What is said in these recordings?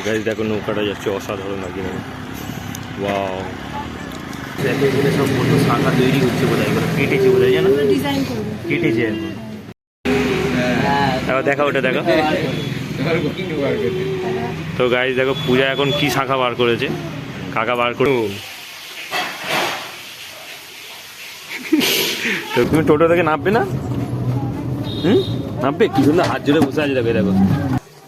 Guys দেখো নৌকাটা যাচ্ছে, অসাধারণ লাগছে দেখো। ওয়াও, দেখো এখানে সব কত শাখা তৈরি হচ্ছে বোধহয়, এগুলো কেটেছে বোধহয়, জানো কেটেছে এখন। দেখা ওটা দেখো। তো গাইস দেখো পূজা এখন কি শাখা বার করেছে, কাকা বার করে। তো তুমি টোটো থেকে নামবে না? নামবে? কি সুন্দর হাত জোরে বসে আছে দেখো। দেখো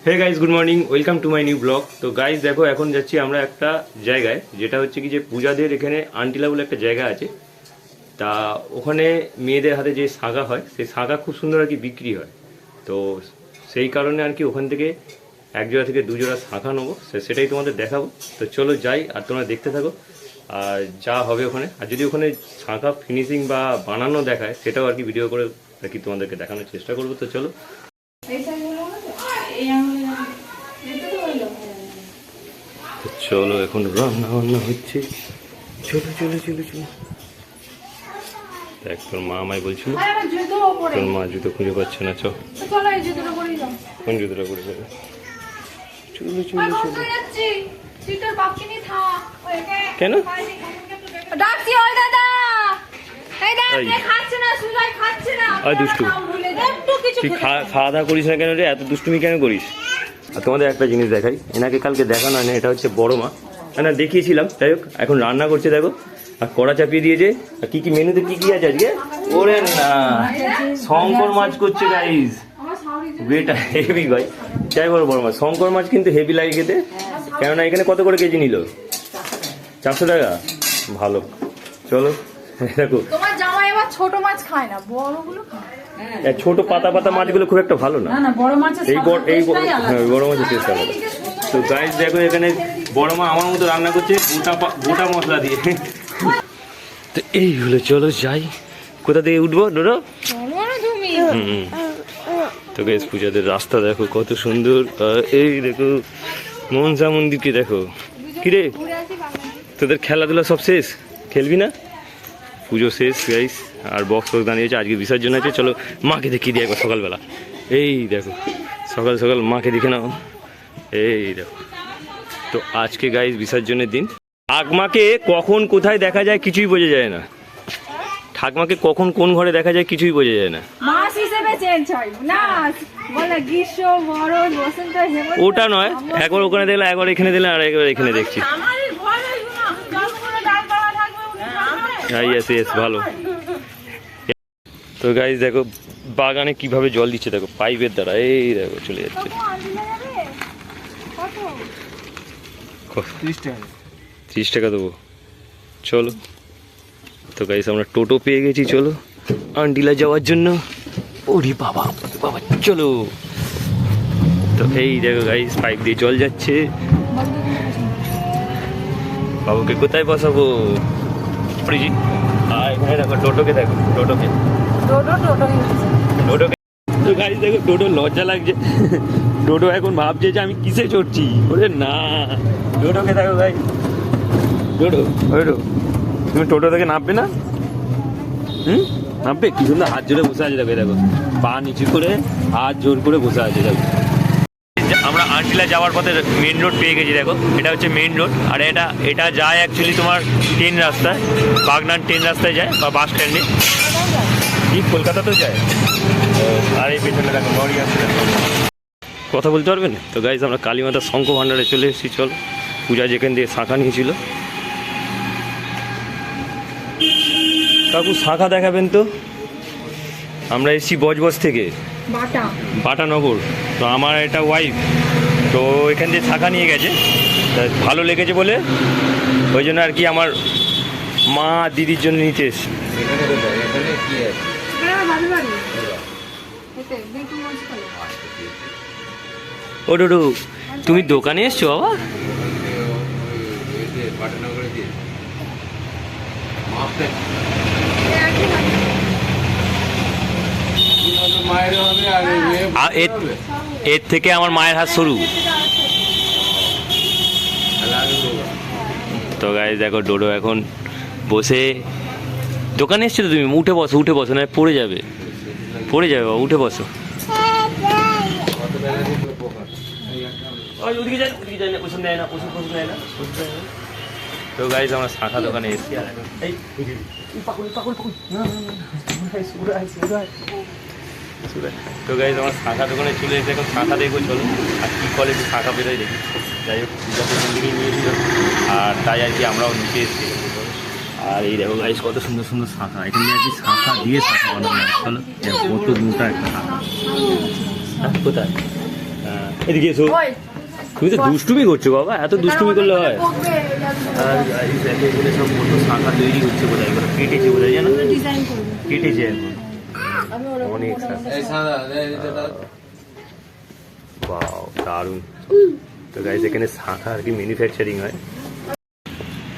hey guys, good morning, welcome to my new blog. তো গাইস দেখো এখন যাচ্ছি আমরা একটা জায়গায়, যেটা হচ্ছে কি যে পূজাদের এখানে আন্টিলা বলে একটা জায়গা আছে। তা ওখানে মেয়েদের হাতে যে শাঁখা হয়, সেই শাঁখা খুব সুন্দর আর কি বিক্রি হয়। তো সেই কারণে আর কি ওখান থেকে এক জোড়া থেকে দু জোড়া শাঁখা নেবো, সেটাই তোমাদের দেখাবো। তো চলো যাই, আর তোমরা দেখতে থাকো আর যা হবে ওখানে। আর যদি ওখানে শাঁখা ফিনিশিং বা বানানো দেখায়, সেটাও আর কি ভিডিও করে আর কি তোমাদেরকে দেখানোর চেষ্টা করবো। তো চলো চলো, এখন রান্না বান্না হচ্ছে। চলো চলো চলো চলো। দেখ তোর মা আমায় বলছিল, তোর মা জুতো খুঁজে পাচ্ছে না। চল কোন জুতোটা করে যাবে? চলো চলো চলো। কেন দুষ্টু তুই খাওয়া দাওয়া করিস না কেন রে? এত দুষ্টুমি কেন করিস? আর তোমাদের একটা জিনিস দেখাই, এনাকে কালকে দেখানো হয় না, এটা হচ্ছে বড় মা। না দেখিয়েছিলাম, যাই হোক এখন রান্না করছে দেখো। আর কড়া চাপিয়ে দিয়েছে। আর কি কি মেনুতে কি কি আছে আজকে? ওরে না, শঙ্কর মাছ করছে গাইস, বেটা হেভি ভাই। যাই বড় বড় মাছ, শঙ্কর মাছ কিন্তু হেভি লাগে খেতে। কেননা এখানে কত করে কেজি নিল? 400 টাকা। ভালো, চলো দেখো। তোমার জামাই আবার ছোট মাছ খায় না, বড়গুলো খায়। ছোট পাতা পাতা মাছগুলো খুব একটা ভালো না। বড় মাছের বড় মাছের টেস্ট আলাদা। তো গাইস দেখো এখানে বড় মা আমার মতো রান্না করছে গোটা মশলা দিয়ে। তো এই হলো, চলো যাই। কোথা থেকে উঠবো ডোডো? তো গাইস পূজাদের রাস্তা দেখো কত সুন্দর। এই দেখো মনসা মন্দিরকে দেখো। কিরে তোদের খেলাধুলা সব শেষ? খেলবি না? পুজো শেষ গাইস, আর বক্স দাঁড়িয়েছে, আজকে বিসর্জন আছে। চলো মাকে দেখিয়ে দিই একবার সকালবেলা। এই দেখো সকাল সকাল মাকে দেখে নাও। এই দেখো, তো আজকে গাইস বিসর্জনের দিন। ঠাকমাকে কখন কোথায় দেখা যায় কিছুই বোঝা যায় না। ঠাকমাকে কখন কোন ঘরে দেখা যায় কিছুই বোঝা যায় না। ওটা নয়, একবার ওখানে দেখলাম, একবার এখানে দিলাম, আর একবার এখানে দেখছি। ভালো। তো গাইস দেখো বাগানে কিভাবে জল দিচ্ছে দেখো, পাইপের দ্বারা। এই দেখো চলে যাচ্ছে। 30 টাকা দেবো। চলো তো গাইস আমরা টোটো পেয়ে গেছি, চলো আন্টিলা যাওয়ার জন্য। ওরে বাবা বাবা, চলো। তো এই দেখো গাইস পাইপ দিয়ে জল যাচ্ছে। বাবুকে কোথায় বসাবো? এখানে দেখো টোটোকে, দেখো টোটোকে। তো গাইস দেখো টোটো লজ্জা লাগছে। টোটো এখন ভাবছে যে আমি কিসে চড়ছি। ওরে না, টোটোকে দেখো গাইস। টোটো তুমি টোটো থেকে নামবে না? নামবে? কি সুন্দর হাত জোরে বসে আছে দেখো। দেখো পা নিচু করে হাত জোর করে বসে আছে দেখো। আমরা আন্টিলা যাওয়ার পথে মেন রোড পেয়ে গেছি দেখো। এটা হচ্ছে মেন রোড, আর এটা যায় অ্যাকচুয়ালি তোমার ট্রেন রাস্তায়, বাগনান ট্রেন রাস্তায় যায় বা বাস স্ট্যান্ডে। কি কলকাতাতেও যায়। আর এই পেছনে দেখো লরি আসছে। কথা বলতে পারবেন? তো গাইজ আমরা কালীমাতা শঙ্খ ভাণ্ডারে চলে এসেছি। চল পূজা যেখান দিয়ে শাঁখা নিয়েছিল। কাকু শাঁখা দেখাবেন তো? আমরা এসেছি বজবজ থেকে, বাটানগর। তো আমার একটা ওয়াইফ তো এখান দিয়ে শাঁখা নিয়ে গেছে, ভালো লেগেছে বলে ওই জন্য আর কি আমার মা দিদির জন্য নিতে এসেছি। ও ডোডো তুমি দোকানে এসছো বাবা? এর থেকে আমার মায়ের হাত শুরু। তো গাইস দেখো ডোডো এখন বসে দোকানে এসছো। তো তুমি উঠে বসো না পড়ে যাবে বাবা, উঠে বসো। ওদিকে যাই, ওদিকে যাই না, ওষুধ নেয় না, ওষুধ নেয় না, ওষুধ নেয় না। তো গাইজ আমরা শাখা দোকানে এসেছি আর এখন তো গাইজ আমার শাখা দোকানে চলে এসে এখন শাখা দেখবো চলো আর কী কোয়ালিটি শাখা বেরোয় দেখি। যাই হোক পূজা প্রথম দিকেই নিয়েছিল আর তাই আর কি আমরাও নিচে এসেছি। আর এই দেখো গাইজ কত সুন্দর সুন্দর শাখা, এখানে আর কি শাখা দিয়ে শাখা বানানো হয়। চলো কত মোটা একটা শাখা। কোথায়? হ্যাঁ এদিকে এসো। তুমি তো দুষ্টুমি করছো বাবা, এত দুষ্টুমি করলে হয়? আর এখানে সব কত শাখা তৈরি হচ্ছে বোধহয়, এগুলো কেটেছে বোধহয়, জানো ডিজাইন করব কেটেছে এখন অনেক বাও দারুণ। তো গাইজ এখানে শাখা আর কি ম্যানুফ্যাকচারিং হয়।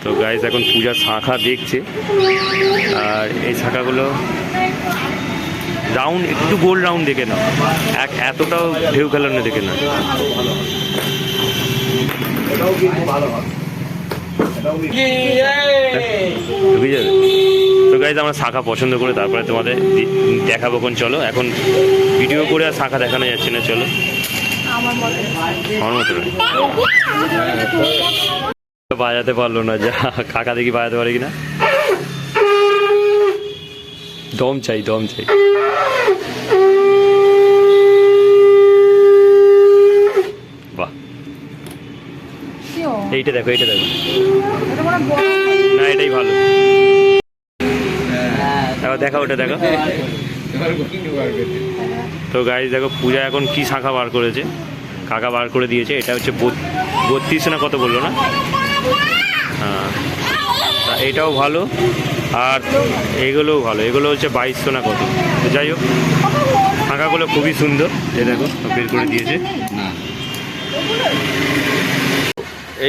তো গাইজ এখন পূজার শাখা দেখছে আর এই শাখাগুলো রাউন্ড একটু গোল রাউন্ড দেখে না, এতটাও ঢেউ খেলানো দেখে না। তো গাইজ আমরা শাখা পছন্দ করে তারপরে তোমাদের দেখাবো। কোন চলো এখন ভিডিও করে আর শাখা দেখানো যাচ্ছে না, চলো আমার মতো বাজাতে পারলো না, যা কাকা দেখি বাজাতে পারে কিনা। দম চাই, দম চাই। বাহ এইটা দেখো, এইটা দেখো, না এটাই ভালো। দেখা ওটা দেখো। তো গাইজ দেখো পূজা এখন কি শাখা বার করেছে, কাকা বার করে দিয়েছে। এটা হচ্ছে 32 না কত বললো না? হ্যাঁ এটাও ভালো আর এগুলোও ভালো, এগুলো হচ্ছে 2200 না কত। তো যাই হোক শাখাগুলো খুবই সুন্দর, এ দেখো বের করে দিয়েছে।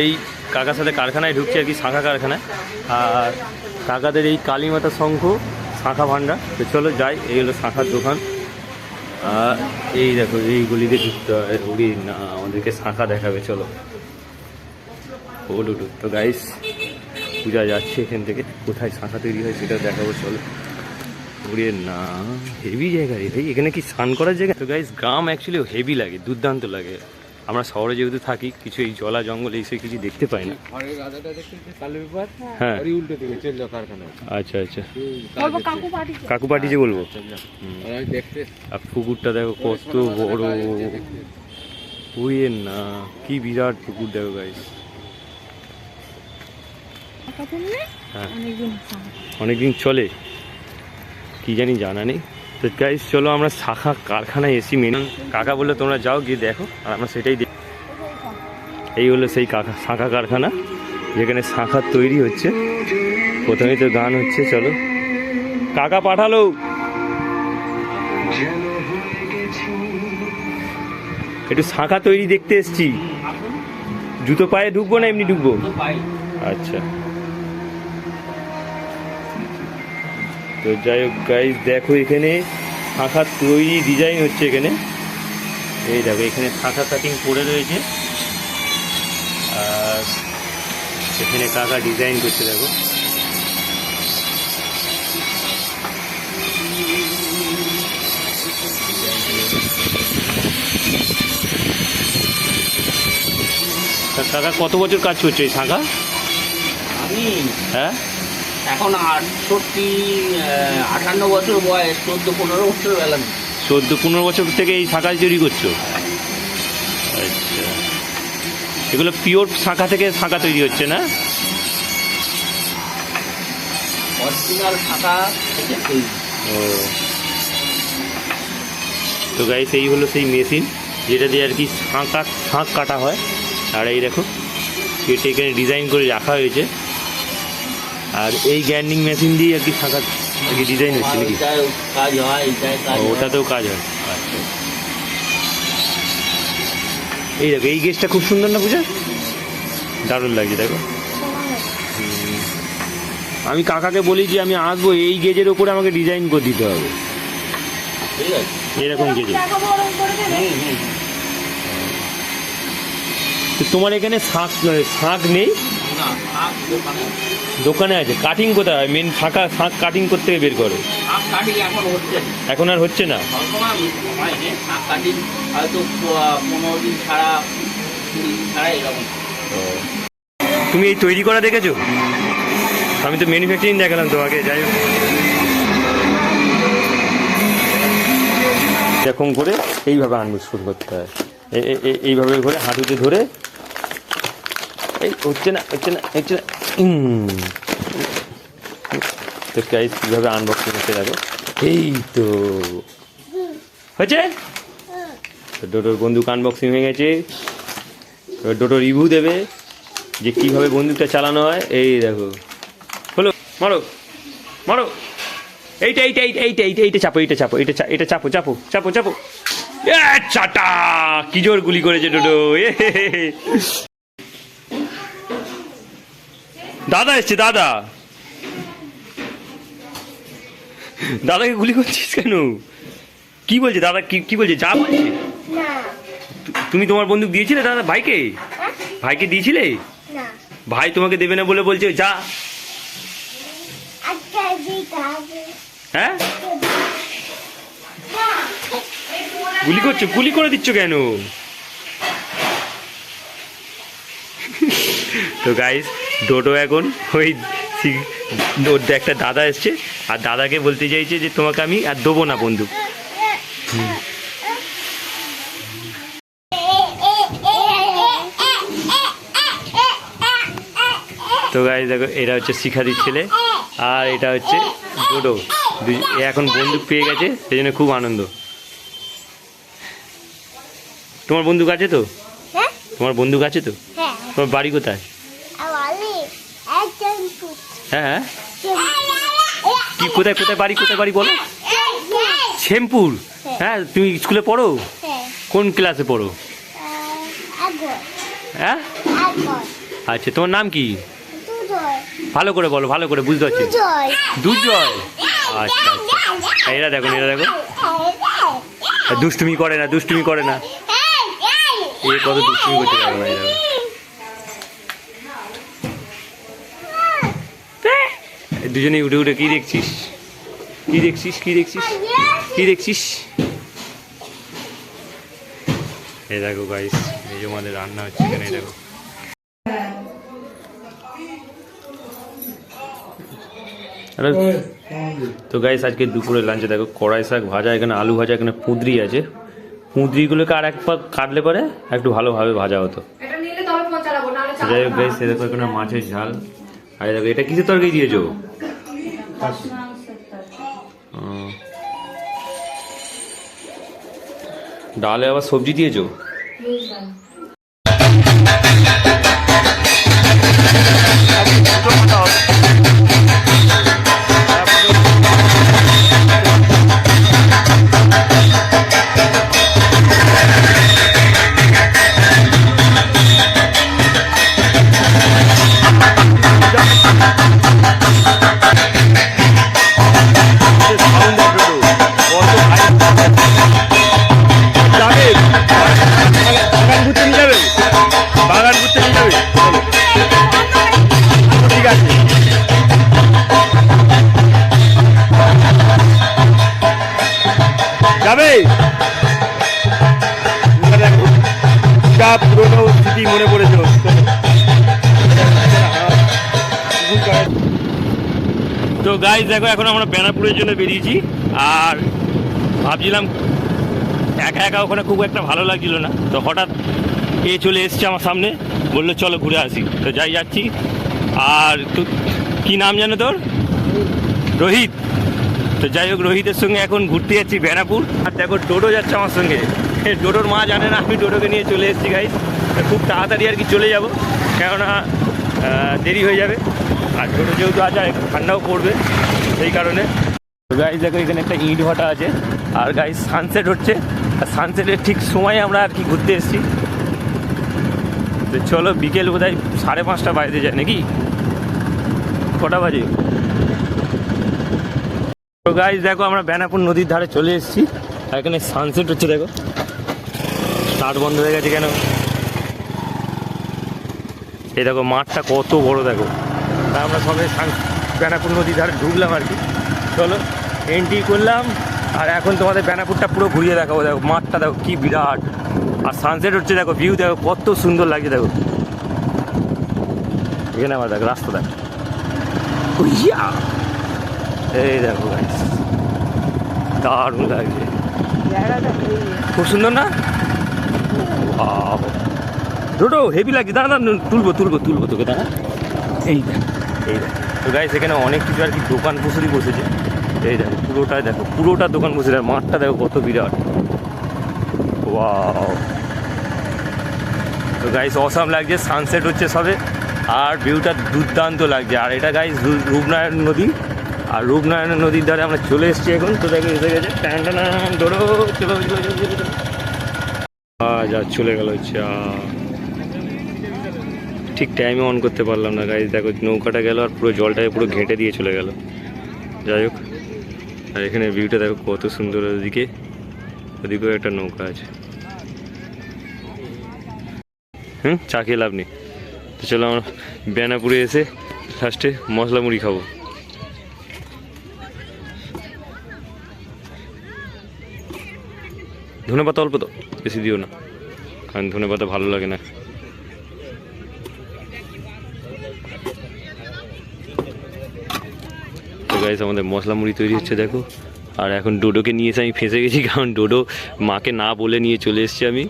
এই কাকার সাথে কারখানায় ঢুকছে আর কি, শাখা কারখানায়। আর কাকাদের এই কালীমাতা শঙ্খ শাখা ভাণ্ডার। তো চলো যাই, এই হলো শাখার দোকান। আর এই দেখো এই গলিতে ঢুকতে হয়, ওরি না আমাদেরকে শাখা দেখাবে, চলো ওটু। তো গাইস পূজা যাচ্ছে এখান থেকে, কোথায় শাখা তৈরি হয় সেটা দেখাবো, চলো। ওরে না হেভি জায়গা রে ভাই, এখানে কি স্নান করার জায়গা? তো গাইস গ্রাম অ্যাকচুয়ালি হেভি লাগে, দুর্দান্ত লাগে। আমরা শহরে যেহেতু থাকি কিছু এই জলা জঙ্গল এইসব কিছু দেখতে পাই না। হ্যাঁ আচ্ছা আচ্ছা, কাকু পাটি যে বলবো। আর পুকুরটা দেখো কত বড়, বুঝেন না কি বিরাট পুকুর দেখো গাইস। হ্যাঁ অনেকদিন চলে কি জানি জানা নেই। তো গাইস চলো আমরা শাখা কারখানায় এসি মেন। কাকা বললো তোমরা যাও গিয়ে দেখো, আর আমরা সেটাই দেখি। এই হলো সেই শাখা কারখানা যেখানে শাখা তৈরি হচ্ছে। প্রথমেই তো গান হচ্ছে, চলো। কাকা পাঠালো, একটু শাখা তৈরি দেখতে এসছি। জুতো পায়ে ঢুকবো না এমনি ঢুকবো? আচ্ছা তো যাই হোক গাইজ দেখো এখানে শাখা তৈরি ডিজাইন হচ্ছে। এখানে এই দেখো এখানে শাখা কাটিং পড়ে রয়েছে আর এখানে কাকা ডিজাইন করছে দেখো। কাকা কত বছর কাজ করছে এই শাখা? আমি হ্যাঁ এখন 58 বছর বয়স, 14-15 বছর বেলা। 14-15 বছর থেকে এই শাখা তৈরি করছো? আচ্ছা এগুলো পিওর শাখা থেকে শাখা তৈরি হচ্ছে না? অরিজিনাল শাখা থেকে তৈরি। ও তো গাইস এই হলো সেই মেশিন যেটা দিয়ে আর কি শাঁখ কাটা হয়। আর এই দেখো কেটে এখানে ডিজাইন করে রাখা হয়েছে। আর এই গ্যান্ডিং মেশিন দিয়ে আর কি শাখা আর কি ডিজাইন হচ্ছে নাকি? কাজ হয়, ওটাতেও কাজ হয়। আচ্ছা এই দেখো এই গেজটা খুব সুন্দর না পূজা? দারুণ লাগছে দেখো। আমি কাকাকে বলি যে আমি আসবো, এই গেজের ওপরে আমাকে ডিজাইন করে দিতে হবে এরকম গেজে। তো তোমার এখানে শাঁখ নেই? না শাক দোকানে দোকানে আছে। কাটিং কোথায়? মেন ফাঁকা শাক কাটিং করতে বের করে। শাক কাটিং এখন হচ্ছে না। এখন আর হচ্ছে না। বর্তমান হয়নি শাক কাটিং হয়তো 15 দিন ছাড়া 20 দিন ছাড়া এরকম। তুমি এই তৈরি করা দেখেছো? আমি তো ম্যানুফ্যাকচারিং দেখালাম তোমাকে। যাই হোক, এরকম করে এইভাবে আনবুজ শুরু করতে হয়। এইভাবে করে হাঁটুতে ধরে, এই হচ্ছে না হচ্ছে না হচ্ছে না। তো গাইস কীভাবে আনবক্সিং হচ্ছে দেখো। এই তো হয়েছে। ডোডোর বন্দুক আনবক্সিং হয়ে গেছে। এবার ডোডো রিভিউ দেবে যে কীভাবে বন্দুকটা চালানো হয়। এই দেখো, হলো, মারো মারো, এইটা এইটা এইটা এইটা এইটা এইটা চাপো, এইটা চাপো, এটা চাপো চাপো চাপো চাপো। চাটা কি জোর গুলি করেছে ডোডো। দাদা এসছে, দাদা। দাদাকে গুলি করছিস কেন? কি বলছে দাদা? কি বলছে? যা বলছে। তুমি তোমার বন্দুক দিয়েছিলে দাদা ভাইকে? ভাইকে দিয়েছিলে? ভাই তোমাকে দেবে না বলে বলছে যা। হ্যাঁ, গুলি করছো? গুলি করে দিচ্ছ কেন? তো গাইস ডোডো এখন ওই ওর একটা দাদা এসছে, আর দাদাকে বলতে চাইছে যে তোমাকে আমি আর দেবো না বন্দুক। তো গাইস দেখো, এটা হচ্ছে শিখাদির ছেলে আর এটা হচ্ছে ডোডো। এ এখন বন্দুক পেয়ে গেছে, সেই জন্য খুব আনন্দ। তোমার বন্দুক আছে তো? তোমার বন্দুক আছে তো? তোমার বাড়ি কোথায়? হ্যাঁ, কি কোথায় কোথায় বাড়ি? কোথায় বাড়ি বলো? শ্যামপুর। হ্যাঁ, তুমি স্কুলে পড়ো? কোন ক্লাসে পড়ো? হ্যাঁ, আচ্ছা, তোমার নাম কি? ভালো করে বলো, ভালো করে বুঝতে পারছি। দুজয়। আচ্ছা আচ্ছা, এরা দেখো, এরা দেখো, দুষ্টুমি করে না, দুষ্টুমি করে না। এ কত দুষ্টুমি করতে পারবে না। এরা দুজনেই উঠে উঠে কি দেখছিস? কি দেখছিস? কি দেখছিস? কি দেখছিস? এই দেখো গাইস, এই যে আমাদের রান্না হচ্ছে এখানে। এই দেখো, তো গাইস আজকে দুপুরে লাঞ্চে দেখো কড়াই শাক ভাজা, এখানে আলু ভাজা, এখানে কুঁদরি আছে। কুঁদরিগুলোকে আর এক পাক কাটলে পরে একটু ভালোভাবে ভাজা হতো। যাই হোক গাইস, দেখো এখানে মাছের ঝাল। আর দেখো এটা কিসের তরকারি দিয়েছো? ডালে আবার সবজি দিয়েছো? পুরোনো স্মৃতি মনে পড়েছে। তো গাইস দেখো, এখন আমরা বেনাপুরের জন্য বেরিয়েছি। আর ভাবছিলাম একা একা ওখানে খুব একটা ভালো লাগছিল না, তো হঠাৎ এ চলে এসছে আমার সামনে, বললো চলো ঘুরে আসি। তো যাচ্ছি। আর তো কী নাম জানো তোর? রোহিত। তো যাই হোক, রোহিতের সঙ্গে এখন ঘুরতে যাচ্ছি বেনাপুর। আর দেখো ডোডো যাচ্ছে আমার সঙ্গে। ডোডোর মা জানে না আমি ডোডোকে নিয়ে চলে এসেছি গাইস। খুব তাড়াতাড়ি আর কি চলে যাব, কেননা দেরি হয়ে যাবে। আর ডোডো যেহেতু আছে একটু ঠান্ডাও পড়বে, সেই কারণে। তো গাইস দেখো, এখানে একটা ইট ভাটা আছে। আর গাইস সানসেট হচ্ছে, আর সানসেটের ঠিক সময় আমরা আর কি ঘুরতে এসেছি। তো চলো, বিকেল বোধহয় 5:30 বাজতে যায় নাকি? কটা বাজে? তো গাইস দেখো, আমরা বেনাপুর নদীর ধারে চলে এসেছি। আর এখানে সানসেট হচ্ছে। দেখো স্টার্ট বন্ধ হয়ে গেছে কেন? এই দেখো মাঠটা কত বড় দেখো। তা আমরা সবাই বেনাপুর নদীর ধারে ঢুকলাম আর কি। চলো এন্ট্রি করলাম, আর এখন তোমাদের বেনাপুরটা পুরো ঘুরিয়ে দেখাবো। দেখো মাঠটা দেখো কি বিরাট, আর সানসেট হচ্ছে দেখো, ভিউ দেখো কত সুন্দর লাগছে দেখো। এখানে আমার দেখো রাস্তা দেখো, এই দেখো গাইস দারুণ লাগছে, খুব সুন্দর না? ডোডো হেভি লাগছে, দাঁড়া তুলবো তোকে, দাঁড়া। এই দেখ তো গাইস এখানে অনেক কিছু আর কি দোকান বসেই বসেছে। এই দেখো পুরোটা দোকান বসে, মাঠটা দেখো কত বিরাট। ওয়াও, তো গাইস অসাম লাগছে, সানসেট হচ্ছে সবে, আর ভিউটা দুর্দান্ত লাগছে। আর এটা গাইস রূপনারায়ণ নদী, আর রূপনারায়ণ নদীর ধারে আমরা চলে এসেছি এখন। তো দেখো এসে গেছে, ধরো চলো যা চলে গেল হচ্ছে। ঠিক টাইমে অন করতে পারলাম না গাইস, দেখো নৌকাটা গেল আর পুরো জলটাকে পুরো ঘেঁটে দিয়ে চলে গেল। যাই হোক, আর এখানে ভিউটা দেখো কত সুন্দর, ওদিকেও একটা নৌকা আছে। চা খেয়ে লাভ নেই। তো চলো আমরা বেনাপুরে এসে ফার্স্টে মশলা মুড়ি খাবো। ধনে পাতা অল্প তো, বেশি দিও না, কারণ ধনে পাতা ভালো লাগে না। তো গাইস আমাদের মশলা মুড়ি তৈরি হচ্ছে দেখো। আর এখন ডোডোকে নিয়ে এসে আমি ফেঁসে গেছি, কারণ ডোডো মাকে না বলে নিয়ে চলে এসেছি আমি।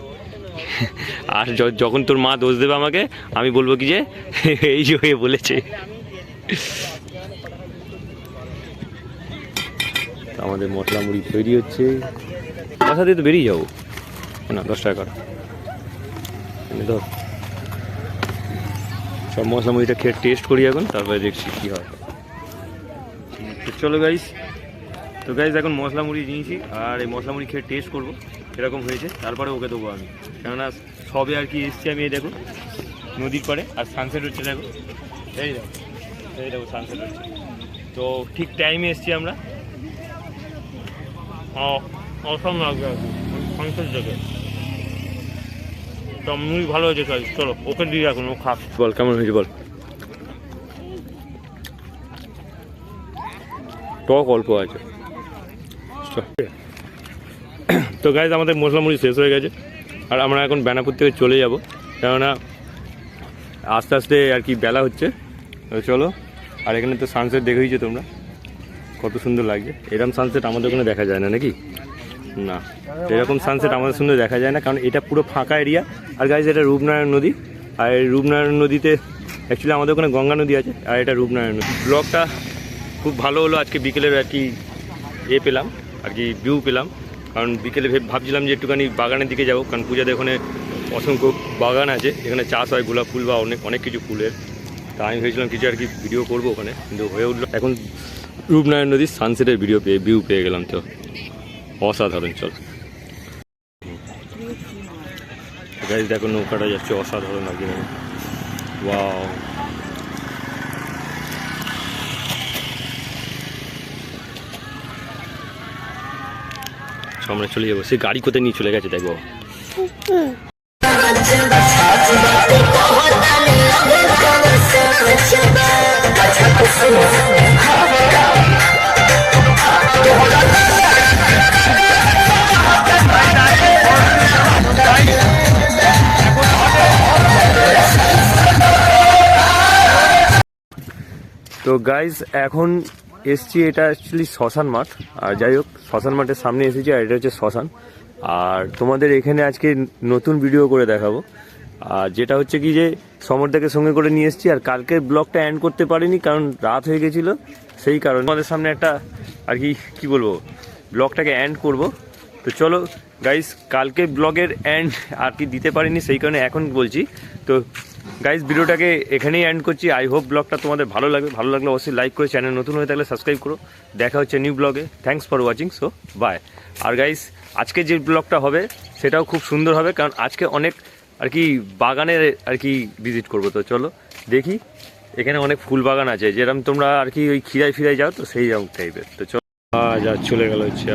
আর যখন তোর মা দোষ দেবে আমাকে, আমি বলবো কি যে এই যে হয়ে বলেছে। আমাদের মশলা মুড়ি তৈরি হচ্ছে, বাসা দিয়ে তো বেরিয়ে যাবো না, 10 টাকা তো সব মশলা মুড়িটা খেয়ে টেস্ট করি এখন, তারপরে দেখছি কী হয়। চলো গাইস, তো গাইস এখন মশলা মুড়ি নিয়েছি, আর এই মশলা মুড়ি খেয়ে টেস্ট করবো এরকম হয়েছে, তারপরে ওকে দেবো আমি। কেননা সবে আর কি এসছি আমি, এই দেখো নদীর পাড়ে, আর সানসেট হচ্ছে দেখো, এই দেখো সানসেট হচ্ছে। তো ঠিক টাইমে এসছি আমরা, অসম লাগবে আর কি সানসেট দেখে। তো মুড়ি ভালো হয়েছে গাইস, চলো ওকে দিয়ে রাখুন, ও খাক। বল কেমন হয়েছে বল। টক অল্প আছে। তো গাইজ আমাদের মশলা মুড়ি শেষ হয়ে গেছে, আর আমরা এখন বেনাপুর থেকে চলে যাব, কেননা আস্তে আস্তে আর কি বেলা হচ্ছে। চলো, আর এখানে তো সানসেট দেখেইছো তোমরা কত সুন্দর লাগছে। এরকম সানসেট আমাদের ওখানে দেখা যায় না নাকি? না, এরকম সানসেট আমাদের সুন্দর দেখা যায় না, কারণ এটা পুরো ফাঁকা এরিয়া। আর গাইজ এটা রূপনারায়ণ নদী, আর এই রূপনারায়ণ নদীতে অ্যাকচুয়ালি আমাদের ওখানে গঙ্গা নদী আছে, আর এটা রূপনারায়ণ নদী। ব্লগটা খুব ভালো হলো, আজকে বিকেলের আর কি পেলাম আর কি ভিউ পেলাম, কারণ বিকেলে ভাবছিলাম যে একটুখানি বাগানের দিকে যাবো, কারণ পূজাতে ওখানে অসংখ্য বাগান আছে, এখানে চাষ হয় গোলাপ ফুল বা অনেক কিছু ফুলের। তা আমি ভেবেছিলাম কিছু আর কি ভিডিও করবো ওখানে, কিন্তু হয়ে উঠলো। এখন রূপনারায়ণ নদীর সানসেটের ভিউ পেয়ে গেলাম, তো অসাধারণ। চল গাইস দেখো নৌকাটা যাচ্ছে, অসাধারণ লাগছে। ওয়াও, আমরা চলে যাবো, সে গাড়ি কোথায় নিয়ে চলে গেছে দেখবো। তো গাইজ এখন এসছি, এটা অ্যাকচুয়ালি শ্মশান মাঠ। আর যাই হোক, শ্মশান মাঠের সামনে এসেছি, আর এটা হচ্ছে শ্মশান। আর তোমাদের এখানে আজকে নতুন ভিডিও করে দেখাবো, আর যেটা হচ্ছে কি যে সমরদাকে সঙ্গে করে নিয়ে এসেছি। আর কালকের ব্লগটা এন্ড করতে পারিনি, কারণ রাত হয়ে গেছিলো, সেই কারণে আমাদের সামনে একটা আর কি বলবো ব্লগটাকে এন্ড করব। তো চলো গাইস, কালকে ব্লগের এন্ড আর কি দিতে পারিনি, সেই কারণে এখন বলছি। তো গাইস ভিডিওটাকে এখানেই এন্ড করছি। আই হোপ ব্লগটা তোমাদের ভালো লাগলে অবশ্যই লাইক করে, চ্যানেল নতুন হয়ে থাকলে সাবস্ক্রাইব করো। দেখা হচ্ছে নিউ ব্লগে। Thanks for watching, so bye. আর গাইস আজকে যে ব্লগটা হবে সেটাও খুব সুন্দর হবে, কারণ আজকে অনেক আর কি বাগানের আর কি ভিজিট করবো। তো চলো দেখি, এখানে অনেক ফুল বাগান আছে, যেরকম তোমরা আর কি ওই খিরায় যাও, তো সেই রকম টাইপের। তো চলো, যা চলে গেল হচ্ছে।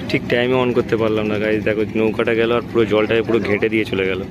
ঠিক টাইমে অন করতে পারলাম না গাইস, দেখো নৌকাটা গেল আর পুরো জলটাকে পুরো ঘেঁটে দিয়ে চলে গেল।